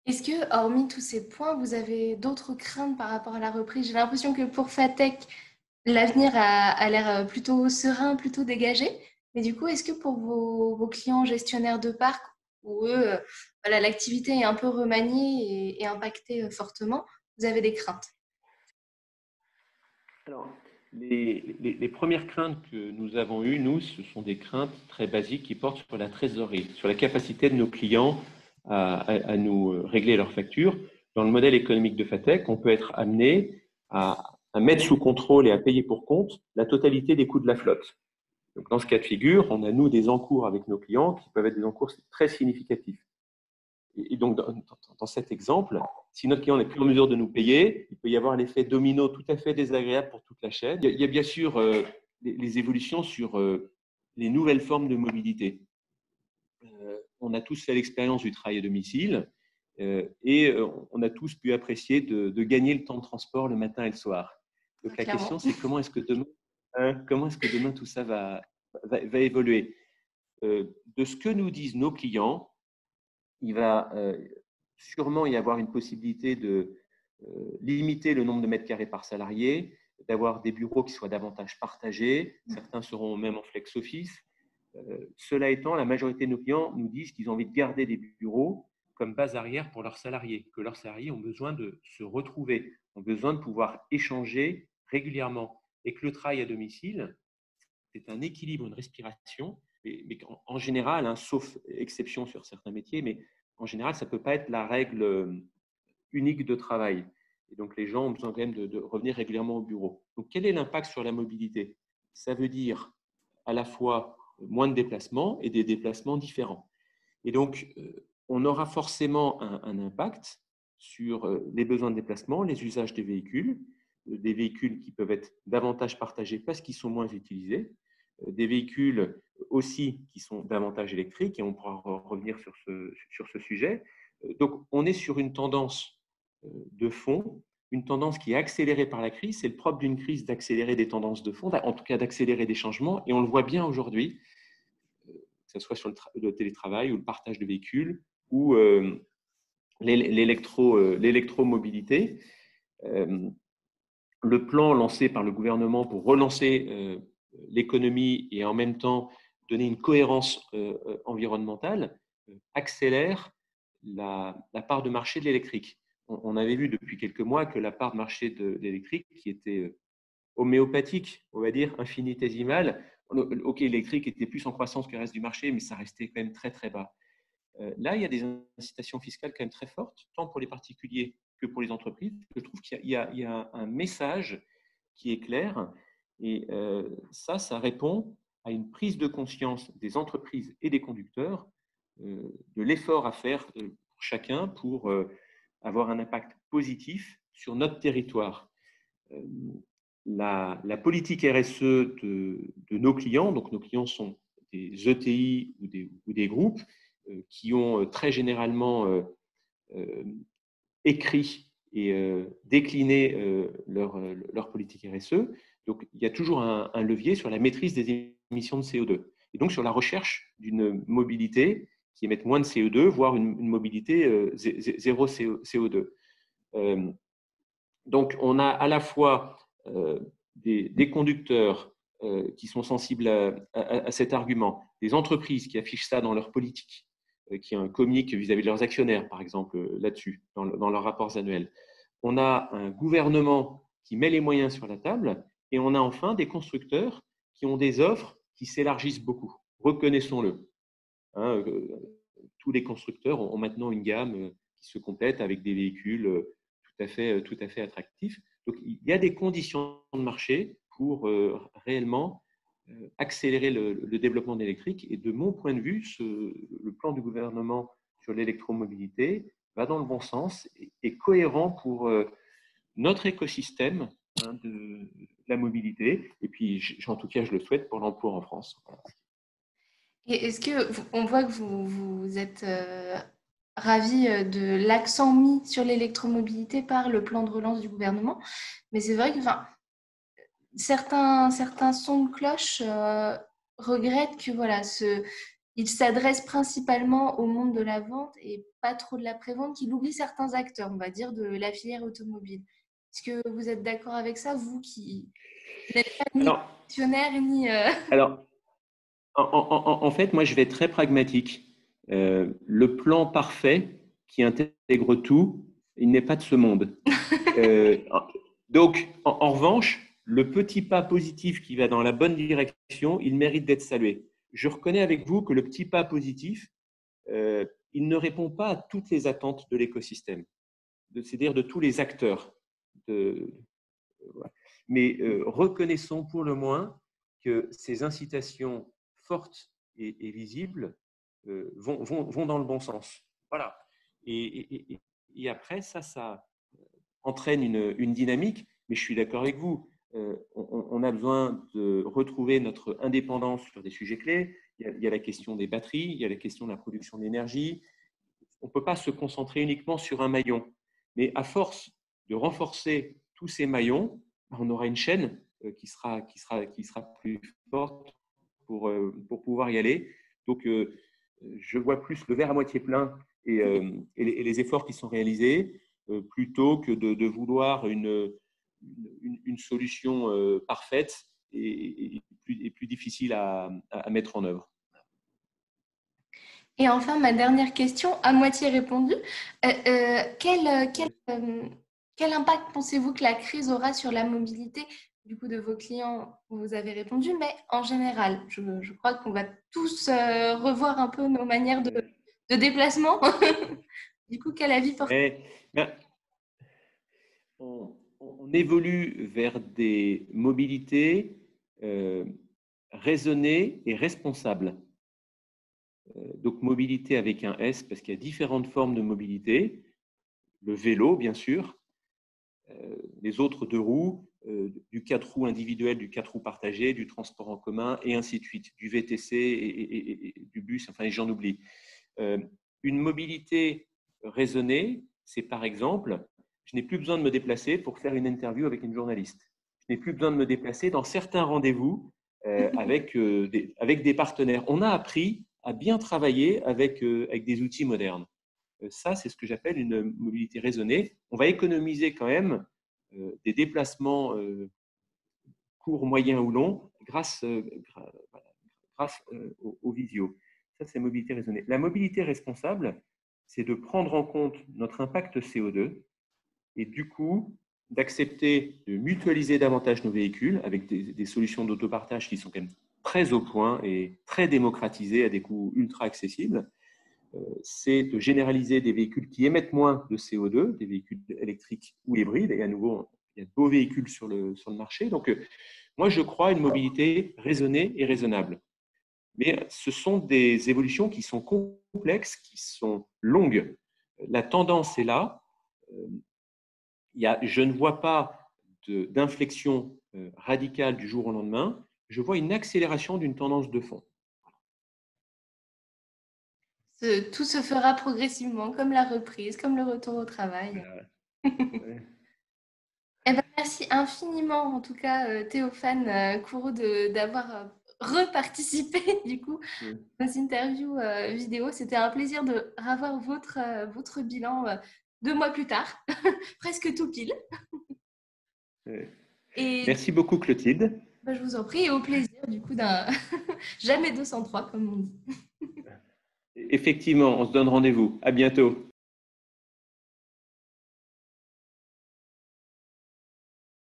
Est-ce que, hormis tous ces points, vous avez d'autres craintes par rapport à la reprise? J'ai l'impression que pour Fatech, l'avenir a l'air plutôt serein, plutôt dégagé. Mais du coup, est-ce que pour vos clients gestionnaires de parc, où eux, voilà, l'activité est un peu remaniée et impactée fortement, vous avez des craintes? Alors, les premières craintes que nous avons eues, nous, ce sont des craintes très basiques qui portent sur la trésorerie, sur la capacité de nos clients à nous régler leurs factures. Dans le modèle économique de Fatec, on peut être amené à mettre sous contrôle et à payer pour compte la totalité des coûts de la flotte. Donc, dans ce cas de figure, on a, nous, des encours avec nos clients qui peuvent être des encours très significatifs. Et donc, dans cet exemple, si notre client n'est plus en mesure de nous payer, il peut y avoir un effet domino tout à fait désagréable pour toute la chaîne. Il y a bien sûr les évolutions sur les nouvelles formes de mobilité. On a tous fait l'expérience du travail à domicile et on a tous pu apprécier de gagner le temps de transport le matin et le soir. Donc, la question, Clairement. c'est comment est-ce que demain tout ça va évoluer. De ce que nous disent nos clients, il va sûrement y avoir une possibilité de limiter le nombre de mètres carrés par salarié, d'avoir des bureaux qui soient davantage partagés. Certains seront même en flex office. Cela étant, la majorité de nos clients nous disent qu'ils ont envie de garder des bureaux comme base arrière pour leurs salariés, que leurs salariés ont besoin de se retrouver, ont besoin de pouvoir échanger régulièrement, et que le travail à domicile, c'est un équilibre, une respiration, mais en général, hein, sauf exception sur certains métiers, mais en général, ça ne peut pas être la règle unique de travail. Et donc, les gens ont besoin quand même de revenir régulièrement au bureau. Donc, quel est l'impact sur la mobilité? Ça veut dire à la fois moins de déplacements et des déplacements différents. Et donc, on aura forcément un impact sur les besoins de déplacement, les usages des véhicules qui peuvent être davantage partagés parce qu'ils sont moins utilisés, des véhicules aussi qui sont davantage électriques, et on pourra revenir sur ce sujet. Donc, on est sur une tendance de fond, une tendance qui est accélérée par la crise. C'est le propre d'une crise d'accélérer des tendances de fond, en tout cas d'accélérer des changements, et on le voit bien aujourd'hui, que ce soit sur le télétravail ou le partage de véhicules ou l'électromobilité. Le plan lancé par le gouvernement pour relancer l'économie et en même temps donner une cohérence environnementale accélère la part de marché de l'électrique. On avait vu depuis quelques mois que la part de marché de l'électrique, qui était homéopathique, on va dire infinitésimale, ok, l'électrique était plus en croissance que le reste du marché, mais ça restait quand même très très bas. Là, il y a des incitations fiscales quand même très fortes, tant pour les particuliers que pour les entreprises. Je trouve qu'il y a un message qui est clair, et ça répond à une prise de conscience des entreprises et des conducteurs de l'effort à faire pour chacun pour avoir un impact positif sur notre territoire. La politique RSE de nos clients, donc nos clients sont des ETI ou des groupes qui ont très généralement écrit et décliné leur politique RSE. Donc, il y a toujours un levier sur la maîtrise des émissions de CO2 et donc sur la recherche d'une mobilité qui émette moins de CO2, voire une mobilité zéro CO2. Donc, on a à la fois des conducteurs qui sont sensibles à cet argument, des entreprises qui affichent ça dans leur politique, qui communiquent vis-à-vis de leurs actionnaires, par exemple, là-dessus, dans leurs rapports annuels. On a un gouvernement qui met les moyens sur la table, et on a enfin des constructeurs qui ont des offres qui s'élargissent beaucoup. Reconnaissons-le. Hein, tous les constructeurs ont maintenant une gamme qui se complète avec des véhicules tout à fait attractifs. Donc, il y a des conditions de marché pour réellement accélérer le développement de l'électrique. Et de mon point de vue, le plan du gouvernement sur l'électromobilité va dans le bon sens et est cohérent pour notre écosystème de la mobilité. Et puis, en tout cas, je le souhaite pour l'emploi en France. Voilà. Et est-ce que on voit que vous êtes ravi de l'accent mis sur l'électromobilité par le plan de relance du gouvernement, mais c'est vrai que enfin, certains sons de cloche regrettent que voilà, il s'adresse principalement au monde de la vente et pas trop de la prévente, qu'il oublie certains acteurs, on va dire, de la filière automobile. Est-ce que vous êtes d'accord avec ça, vous qui n'êtes pas ni Alors, fonctionnaire ni… alors en fait, moi, je vais être très pragmatique. Le plan parfait qui intègre tout, il n'est pas de ce monde. Euh, donc, en revanche, le petit pas positif qui va dans la bonne direction, il mérite d'être salué. Je reconnais avec vous que le petit pas positif, il ne répond pas à toutes les attentes de l'écosystème, c'est-à-dire de tous les acteurs. Voilà. Mais reconnaissons pour le moins que ces incitations fortes et visibles vont dans le bon sens. Voilà. Et après, ça entraîne une dynamique, mais je suis d'accord avec vous. On a besoin de retrouver notre indépendance sur des sujets clés. Il y a la question des batteries, il y a la question de la production d'énergie. On ne peut pas se concentrer uniquement sur un maillon. Mais à force de renforcer tous ces maillons, on aura une chaîne qui sera plus forte pour pouvoir y aller. Donc, je vois plus le verre à moitié plein et les efforts qui sont réalisés plutôt que de vouloir une solution parfaite et plus difficile à mettre en œuvre. Et enfin, ma dernière question, à moitié répondue. Quel impact pensez-vous que la crise aura sur la mobilité du coup de vos clients? Vous avez répondu, mais en général, je crois qu'on va tous revoir un peu nos manières de déplacement. Du coup, quel avis portez-vous? Ben, on évolue vers des mobilités raisonnées et responsables. Donc, mobilité avec un S, parce qu'il y a différentes formes de mobilité. Le vélo, bien sûr, les autres deux roues, du 4 roues individuel, du 4 roues partagé, du transport en commun, et ainsi de suite, du VTC et du bus, enfin, j'en oublie. Une mobilité raisonnée, c'est par exemple, je n'ai plus besoin de me déplacer pour faire une interview avec une journaliste. Je n'ai plus besoin de me déplacer dans certains rendez-vous avec des partenaires. On a appris à bien travailler avec des outils modernes. Ça, c'est ce que j'appelle une mobilité raisonnée. On va économiser quand même des déplacements courts, moyens ou longs grâce aux visio. Ça, c'est mobilité raisonnée. La mobilité responsable, c'est de prendre en compte notre impact CO2 et du coup d'accepter de mutualiser davantage nos véhicules avec des solutions d'autopartage qui sont quand même très au point et très démocratisées à des coûts ultra accessibles. C'est de généraliser des véhicules qui émettent moins de CO2, des véhicules électriques ou hybrides. Et à nouveau, il y a de beaux véhicules sur le marché. Donc, moi, je crois à une mobilité raisonnée et raisonnable. Mais ce sont des évolutions qui sont complexes, qui sont longues. La tendance est là. Je ne vois pas d'inflexion radicale du jour au lendemain. Je vois une accélération d'une tendance de fond. Tout se fera progressivement, comme la reprise, comme le retour au travail. Ouais. Eh ben, merci infiniment, en tout cas, Théophane Courreau, d'avoir reparticipé du coup Ouais. aux interviews vidéo. C'était un plaisir de revoir votre bilan 2 mois plus tard, presque tout pile. Ouais. Et Merci beaucoup, Clotilde. ben, je vous en prie, et au plaisir du coup d'un jamais 203, comme on dit. Effectivement, on se donne rendez-vous. À bientôt.